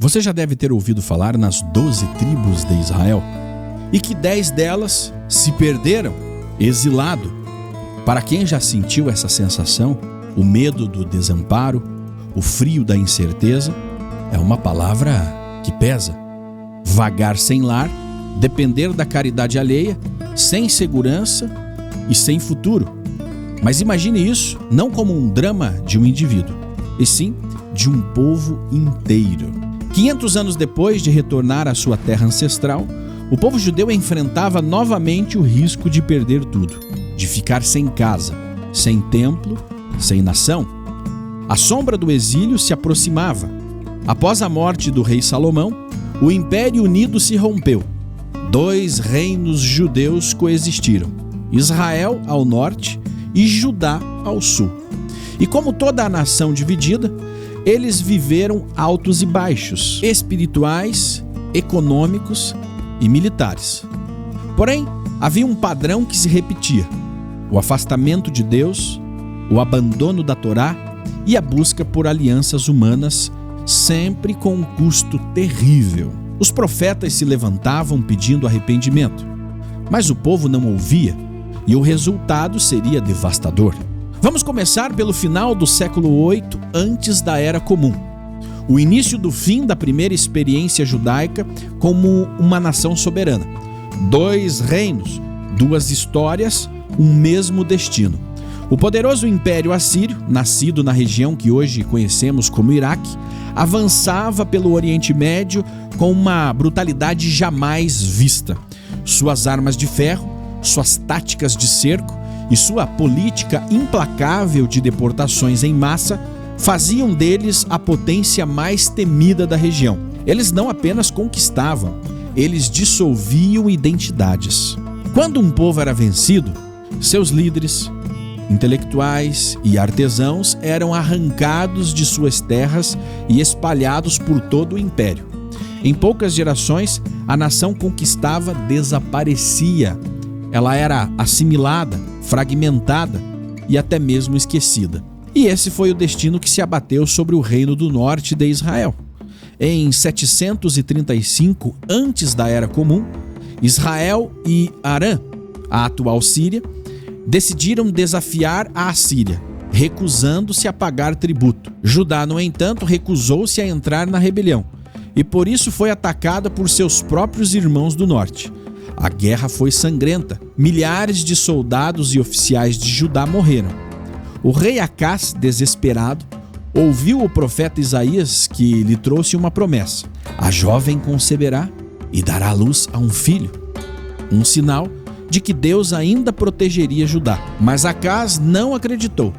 Você já deve ter ouvido falar nas 12 tribos de Israel e que 10 delas se perderam, exilado. Para quem já sentiu essa sensação, o medo do desamparo, o frio da incerteza, é uma palavra que pesa. Vagar sem lar, depender da caridade alheia, sem segurança e sem futuro. Mas imagine isso não como um drama de um indivíduo, e sim de um povo inteiro. 500 anos depois de retornar à sua terra ancestral, o povo judeu enfrentava novamente o risco de perder tudo, de ficar sem casa, sem templo, sem nação. A sombra do exílio se aproximava. Após a morte do rei Salomão, o Império Unido se rompeu. 2 reinos judeus coexistiram, Israel ao norte e Judá ao sul. E como toda a nação dividida, eles viveram altos e baixos, espirituais, econômicos e militares. Porém, havia um padrão que se repetia: o afastamento de Deus, o abandono da Torá e a busca por alianças humanas, sempre com um custo terrível. Os profetas se levantavam pedindo arrependimento, mas o povo não ouvia e o resultado seria devastador. Vamos começar pelo final do século 8 antes da Era Comum, o início do fim da primeira experiência judaica como uma nação soberana. 2 reinos, 2 histórias, um mesmo destino. O poderoso Império Assírio, nascido na região que hoje conhecemos como Iraque, avançava pelo Oriente Médio com uma brutalidade jamais vista. Suas armas de ferro, suas táticas de cerco e sua política implacável de deportações em massa faziam deles a potência mais temida da região. Eles não apenas conquistavam, eles dissolviam identidades. Quando um povo era vencido, seus líderes, intelectuais e artesãos eram arrancados de suas terras e espalhados por todo o império. Em poucas gerações, a nação conquistada desaparecia. Ela era assimilada, fragmentada e até mesmo esquecida. E esse foi o destino que se abateu sobre o reino do norte de Israel. Em 735 antes da Era Comum, Israel e Arã, a atual Síria, decidiram desafiar a Assíria, recusando-se a pagar tributo. Judá, no entanto, recusou-se a entrar na rebelião e por isso foi atacada por seus próprios irmãos do norte. A guerra foi sangrenta. Milhares de soldados e oficiais de Judá morreram. O rei Acás, desesperado, ouviu o profeta Isaías que lhe trouxe uma promessa: a jovem conceberá e dará à luz a um filho. Um sinal de que Deus ainda protegeria Judá. Mas Acás não acreditou.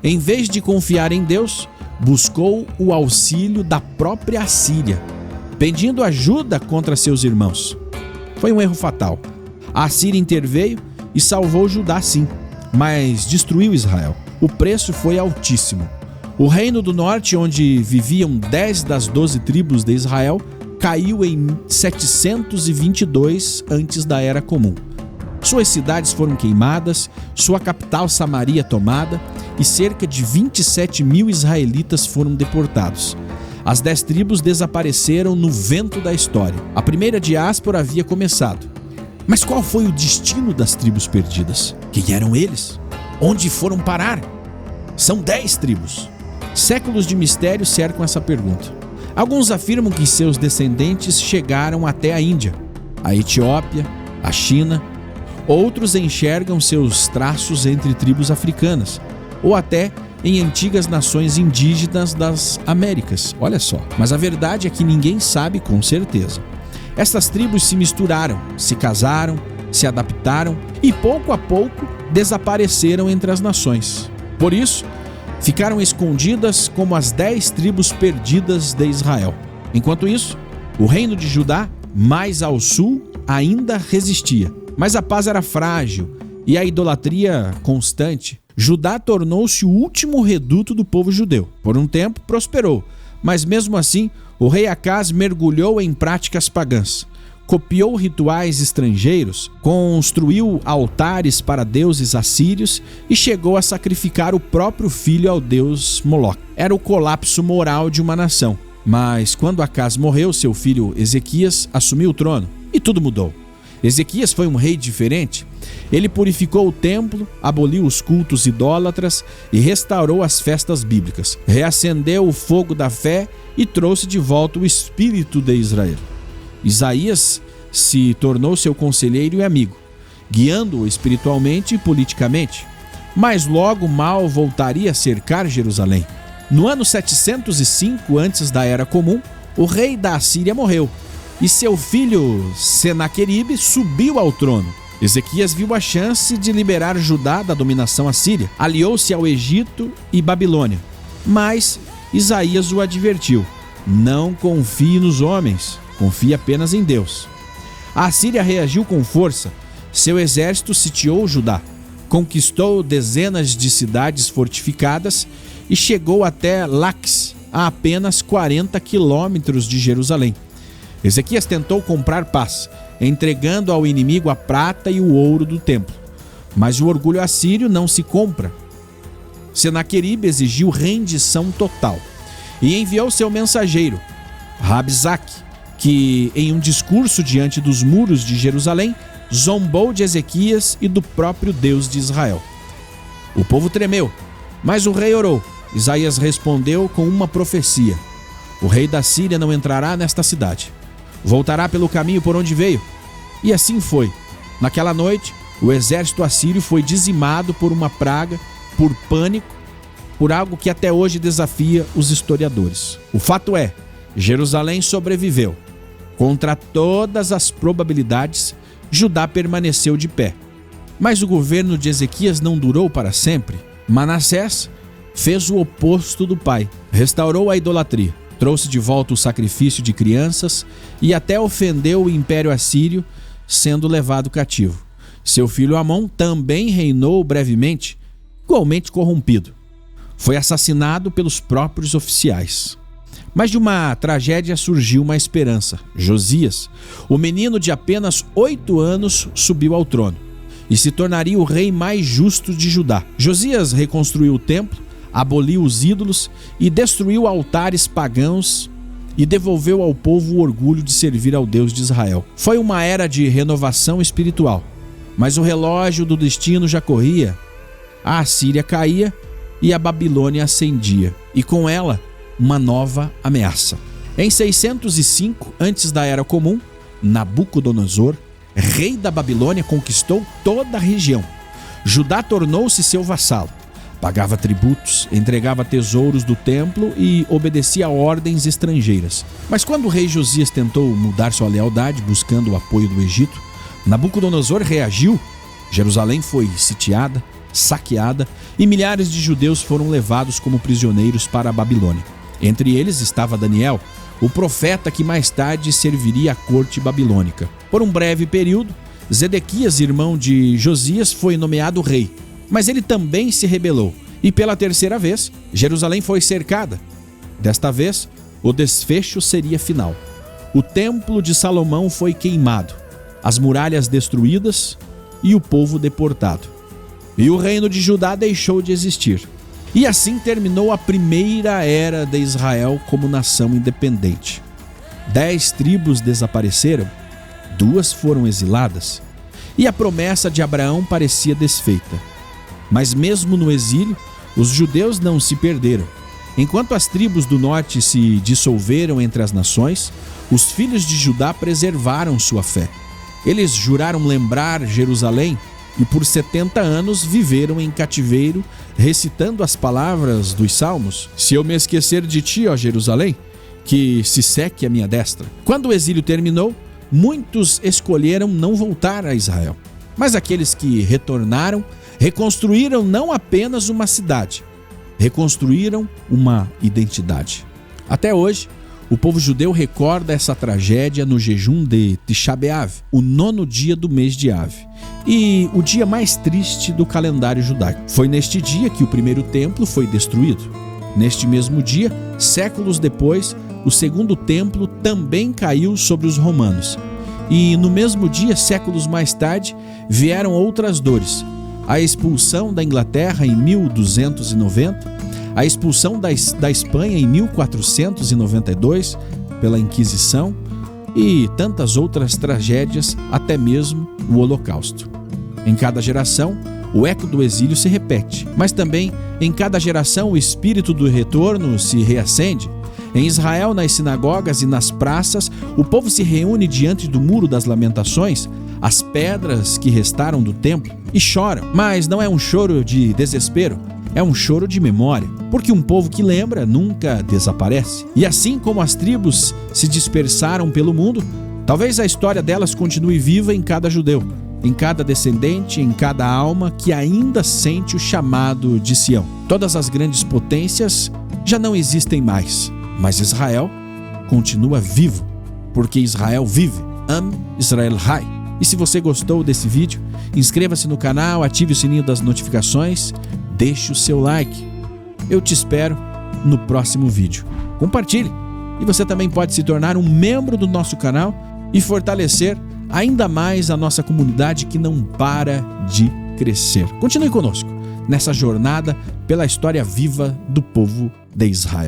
Em vez de confiar em Deus, buscou o auxílio da própria Assíria, pedindo ajuda contra seus irmãos. Foi um erro fatal. A Assíria interveio e salvou Judá, sim, mas destruiu Israel. O preço foi altíssimo. O reino do norte, onde viviam 10 das 12 tribos de Israel, caiu em 722 antes da Era Comum. Suas cidades foram queimadas, sua capital Samaria tomada e cerca de 27 mil israelitas foram deportados. As 10 tribos desapareceram no vento da história. A primeira diáspora havia começado. Mas qual foi o destino das tribos perdidas? Quem eram eles? Onde foram parar? São 10 tribos. Séculos de mistério cercam essa pergunta. Alguns afirmam que seus descendentes chegaram até a Índia, a Etiópia, a China. Outros enxergam seus traços entre tribos africanas, ou até em antigas nações indígenas das Américas. Olha só. Mas a verdade é que ninguém sabe com certeza. Estas tribos se misturaram, se casaram, se adaptaram e pouco a pouco desapareceram entre as nações. Por isso, ficaram escondidas como as 10 tribos perdidas de Israel. Enquanto isso, o reino de Judá, mais ao sul, ainda resistia. Mas a paz era frágil e a idolatria constante. Judá tornou-se o último reduto do povo judeu. Por um tempo prosperou, mas mesmo assim o rei Acás mergulhou em práticas pagãs, copiou rituais estrangeiros, construiu altares para deuses assírios e chegou a sacrificar o próprio filho ao deus Moloque. Era o colapso moral de uma nação, Mas quando Acás morreu, seu filho Ezequias assumiu o trono e tudo mudou. Ezequias foi um rei diferente. Ele purificou o templo, aboliu os cultos idólatras e restaurou as festas bíblicas. Reacendeu o fogo da fé e trouxe de volta o espírito de Israel. Isaías se tornou seu conselheiro e amigo, guiando-o espiritualmente e politicamente. Mas logo mal voltaria a cercar Jerusalém. No ano 705 antes da Era Comum, o rei da Assíria morreu e seu filho Senaqueribe subiu ao trono. Ezequias viu a chance de liberar Judá da dominação assíria, aliou-se ao Egito e Babilônia. Mas Isaías o advertiu: não confie nos homens, confie apenas em Deus. A Assíria reagiu com força. Seu exército sitiou Judá, conquistou dezenas de cidades fortificadas e chegou até Laquis, a apenas 40 quilômetros de Jerusalém. Ezequias tentou comprar paz, entregando ao inimigo a prata e o ouro do templo. Mas o orgulho assírio não se compra. Senaqueribe exigiu rendição total e enviou seu mensageiro, Rabzaque, que em um discurso diante dos muros de Jerusalém zombou de Ezequias e do próprio Deus de Israel. O povo tremeu, mas o rei orou. Isaías respondeu com uma profecia: o rei da Síria não entrará nesta cidade. Voltará pelo caminho por onde veio. E assim foi. Naquela noite, o exército assírio foi dizimado por uma praga, por pânico, por algo que até hoje desafia os historiadores. O fato é, Jerusalém sobreviveu. Contra todas as probabilidades, Judá permaneceu de pé. Mas o governo de Ezequias não durou para sempre. Manassés fez o oposto do pai, restaurou a idolatria, trouxe de volta o sacrifício de crianças e até ofendeu o império assírio, sendo levado cativo. Seu filho Amon também reinou brevemente, igualmente corrompido. Foi assassinado pelos próprios oficiais. Mas de uma tragédia surgiu uma esperança. Josias, o menino de apenas 8 anos, subiu ao trono e se tornaria o rei mais justo de Judá. Josias reconstruiu o templo, aboliu os ídolos e destruiu altares pagãos e devolveu ao povo o orgulho de servir ao Deus de Israel. Foi uma era de renovação espiritual, mas o relógio do destino já corria. A Assíria caía e a Babilônia ascendia, e com ela uma nova ameaça. Em 605 antes da Era Comum, Nabucodonosor, rei da Babilônia, conquistou toda a região. Judá tornou-se seu vassalo. Pagava tributos, entregava tesouros do templo e obedecia a ordens estrangeiras. Mas quando o rei Josias tentou mudar sua lealdade, buscando o apoio do Egito, Nabucodonosor reagiu. Jerusalém foi sitiada, saqueada e milhares de judeus foram levados como prisioneiros para a Babilônia. Entre eles estava Daniel, o profeta que mais tarde serviria à corte babilônica. Por um breve período, Zedequias, irmão de Josias, foi nomeado rei. Mas ele também se rebelou, e pela terceira vez, Jerusalém foi cercada. Desta vez, o desfecho seria final. O templo de Salomão foi queimado, as muralhas destruídas e o povo deportado. E o reino de Judá deixou de existir. E assim terminou a primeira era de Israel como nação independente. 10 tribos desapareceram, 2 foram exiladas, e a promessa de Abraão parecia desfeita. Mas mesmo no exílio, os judeus não se perderam. Enquanto as tribos do norte se dissolveram entre as nações, os filhos de Judá preservaram sua fé. Eles juraram lembrar Jerusalém e por 70 anos viveram em cativeiro, recitando as palavras dos Salmos: se eu me esquecer de ti, ó Jerusalém, que se seque a minha destra. Quando o exílio terminou, muitos escolheram não voltar a Israel. Mas aqueles que retornaram reconstruíram não apenas uma cidade, reconstruíram uma identidade. Até hoje, o povo judeu recorda essa tragédia no jejum de Tisha B'Av, o 9º dia do mês de Av, e o dia mais triste do calendário judaico. Foi neste dia que o primeiro templo foi destruído. Neste mesmo dia, séculos depois, o segundo templo também caiu sobre os romanos. E no mesmo dia, séculos mais tarde, vieram outras dores. A expulsão da Inglaterra em 1290, a expulsão da Espanha em 1492 pela Inquisição e tantas outras tragédias, até mesmo o Holocausto. Em cada geração, o eco do exílio se repete, mas também em cada geração o espírito do retorno se reacende. Em Israel, nas sinagogas e nas praças, o povo se reúne diante do Muro das Lamentações, as pedras que restaram do templo, e choram. Mas não é um choro de desespero, é um choro de memória, porque um povo que lembra nunca desaparece. E assim como as tribos se dispersaram pelo mundo, talvez a história delas continue viva em cada judeu, em cada descendente, em cada alma que ainda sente o chamado de Sião. Todas as grandes potências já não existem mais, mas Israel continua vivo, porque Israel vive. Am Israel Hai. E se você gostou desse vídeo, inscreva-se no canal, ative o sininho das notificações, deixe o seu like. Eu te espero no próximo vídeo. Compartilhe. E você também pode se tornar um membro do nosso canal e fortalecer ainda mais a nossa comunidade que não para de crescer. Continue conosco nessa jornada pela história viva do povo de Israel.